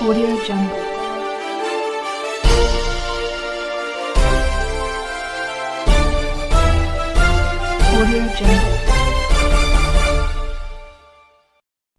Audio Jungle. Audio Jungle.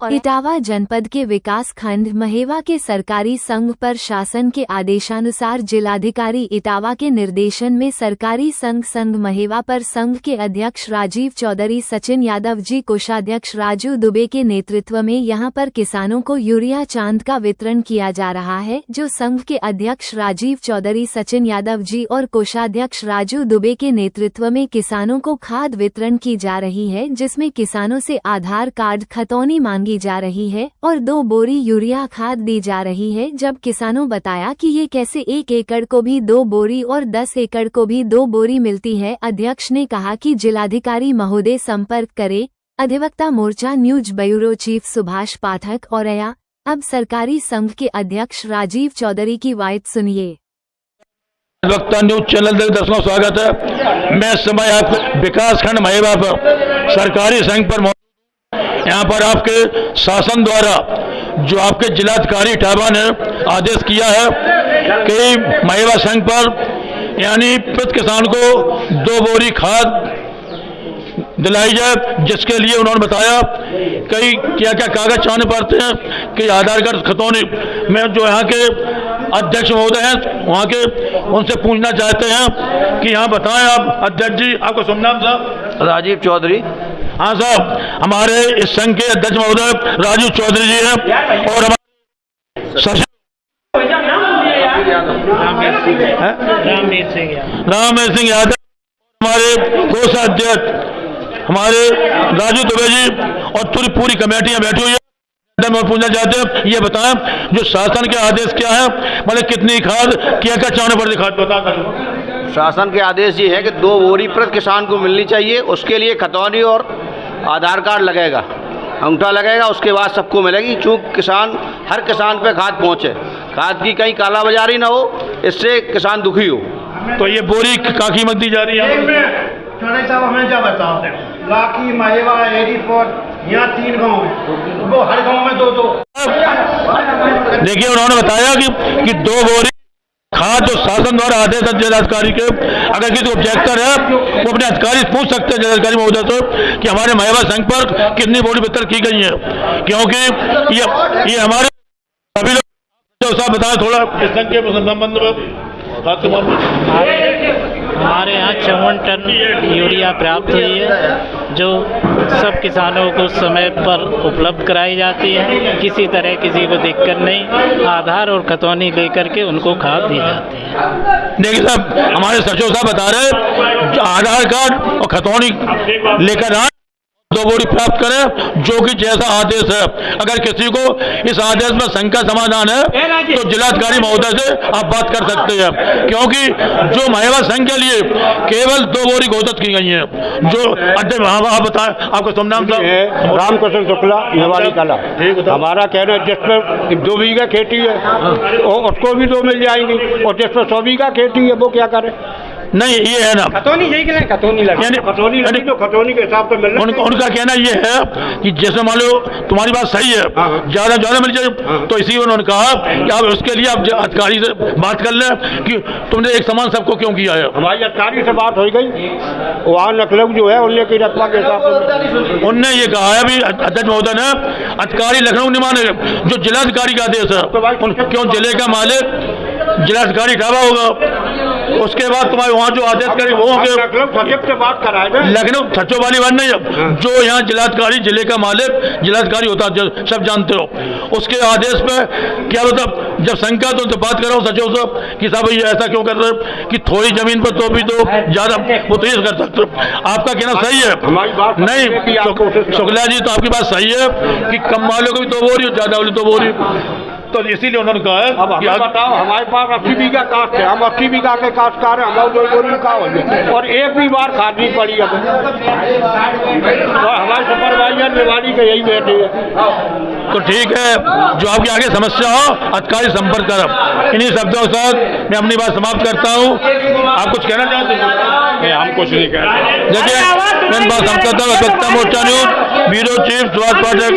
Etawah जनपद के विकास खंड महेवा के सरकारी संघ पर शासन के आदेशानुसार जिलाधिकारी इटावा के निर्देशन में सरकारी संघ महेवा पर संघ के अध्यक्ष राजीव चौधरी, सचिन यादव जी, कोषाध्यक्ष राजू दुबे के नेतृत्व में यहां पर किसानों को यूरिया चांद का वितरण किया जा रहा है। जो संघ के अध्यक्ष राजीव चौधरी, सचिन यादव जी और कोषाध्यक्ष राजू दुबे के नेतृत्व में किसानों को खाद वितरण की जा रही है, जिसमें किसानों से आधार कार्ड, खतौनी मांगी जा रही है और 2 बोरी यूरिया खाद दी जा रही है। जब किसानों बताया कि ये कैसे 1 एकड़ को भी 2 बोरी और 10 एकड़ को भी 2 बोरी मिलती है। अध्यक्ष ने कहा कि जिलाधिकारी महोदय संपर्क करे। अधिवक्ता मोर्चा न्यूज ब्यूरो चीफ सुभाष पाठक और अब सरकारी संघ के अध्यक्ष राजीव चौधरी की बात सुनिए। अधिवक्ता न्यूज चैनल के दर्शकों स्वागत है। मैं इस समय आप विकास खंड महेवा पर सरकारी संघ पर यहाँ पर आपके शासन द्वारा जो आपके जिलाधिकारी इटावा ने आदेश किया है कि महेवा संघ पर यानी प्रति किसान को 2 बोरी खाद दिलाई जाए, जिसके लिए उन्होंने बताया कई क्या क्या कागज चाहने पड़ते हैं कि आधार कार्ड, खतौनी। मैं जो यहाँ के अध्यक्ष महोदय हैं वहाँ के उनसे पूछना चाहते हैं कि यहाँ बताएं आप अध्यक्ष जी, आपका शुभ नाम साहब? राजीव चौधरी। हाँ साहब, हमारे इस संघ के अध्यक्ष महोदय राजीव चौधरी जी हैं और हमारे रामवीर सिंह यादव, हमारे कोषाध्यक्ष हमारे राजू दुबे जी और पूरी कमेटियां बैठी हुई है। मैं पूछना चाहते हैं, ये बताएं जो शासन के आदेश क्या है, मतलब कितनी खाद, क्या क्या चाहने पड़ती खाद बता। शासन के आदेश ये है कि 2 बोरी प्रति किसान को मिलनी चाहिए। उसके लिए खतौनी और आधार कार्ड लगेगा, अंगूठा लगेगा, उसके बाद सबको मिलेगी। चूँकि हर किसान पे खाद पहुँचे, खाद की कहीं कालाबाजारी ना हो, इससे किसान दुखी हो। तो ये बोरी क्या कीमत दी जा रही है? साहब हमें क्या बताओ, लाकी, महेवा, एरीपोर्ट, यहाँ 3 गांव है, वो हर गांव में 2-2। देखिए उन्होंने बताया कि 2 बोरी खाद जो शासन द्वारा आदेश है जिलाधिकारी के, अगर किसी ऑब्जेक्टर है वो अपने अधिकारी से पूछ सकते हैं जिलाधिकारी महोदय से कि हमारे महेवा संघ पर कितनी बोरी वितरण की गई है, क्योंकि ये हमारे सभी लोग साहब बताया थोड़ा इस संघ के संबंध में। हमारे यहाँ 54 टन यूरिया प्राप्त हुई है, जो सब किसानों को समय पर उपलब्ध कराई जाती है। किसी तरह किसी को दिक्कत नहीं, आधार और खतौनी लेकर के उनको खाद दी जाती है। देखिए साहब, हमारे सचिव साहब बता रहे आधार कार्ड और खतौनी लेकर आए, 2 बोरी प्राप्त करें, जो कि जैसा आदेश है। अगर किसी को इस आदेश में शंका समाधान है तो जिलाधिकारी महोदय से आप बात कर सकते हैं, क्योंकि जो महेवा संघ के लिए केवल 2 बोरी घोषित की गई है। जो अध्यक्ष आप बताएं, आपका शुभ नाम साहब? रामकृष्ण शुक्ला, नेवाली कला। हमारा कहना है जिसमें 2 बीघा खेती है और उसको भी 2 मिल जाएंगी, और जिसमें 100 बीघा खेती है वो क्या करे? नहीं, ये है ना खतौनी खतौनी के हिसाब से मिल रहा है। उनका कहना ये है कि जैसे मान लो तुम्हारी बात सही है, ज्यादा मिल जाए, तो इसी उन्होंने कहा कि आप उसके लिए आप अधिकारी से बात कर लें कि तुमने एक समान सबको क्यों किया है। हमारी अधिकारी से बात हो गई, वहाँ लखनऊ जो है उनने की रकबा के हिसाब से उनने ये कहा है अभी अध्यक्ष महोदय ने, अधिकारी लखनऊ नहीं माने, जो जिलाधिकारी का आदेश है, क्यों जिले का मालिक जिलाधिकारी इटावा होगा, उसके बाद तुम्हारे वहाँ जो आदेश करें वो होंगे। सचिव से बात कराएगा, लखनऊ सचिव वाली बात नहीं है, जो यहाँ जिलाधिकारी, जिले का मालिक जिलाधिकारी होता है, सब जानते हो। उसके आदेश पे क्या मतलब जब शंका तो बात कर रहा हूँ सचिव से कि साहब ये ऐसा क्यों कर रहे हैं कि थोड़ी जमीन पर तो भी तो ज्यादा वो तो कर सकते हो। आपका कहना सही है, हमारी बात नहीं शुक्ला जी, तो आपकी बात सही है कि कम वालों को भी 2 बोरी और ज्यादा वाले 2 बोरी, तो इसीलिए उन्होंने कहा है। अब हमें बताओ, हमारे पास 80 बीघा कास्ट है, हम 80 बीघा के काश्तकार हैं, हमारे 2 बोरी का हो गया और एक भी बार खादनी पड़ी है। और हमारे सुपरवाइजर नेवाली के यही बैठे हैं। तो ठीक है, जो आपकी आगे समस्या हो अधिकारी संपर्क करें। इन्हीं शब्दों के साथ मैं अपनी बात समाप्त करता हूँ। आप कुछ कहना चाहते हैं? हम कुछ नहीं कह रहे। देखिए मैं बात समाप्त करता हूँ। अधिवक्ता मोर्चा न्यूज ब्यूरो चीफ सुभाष पाठक।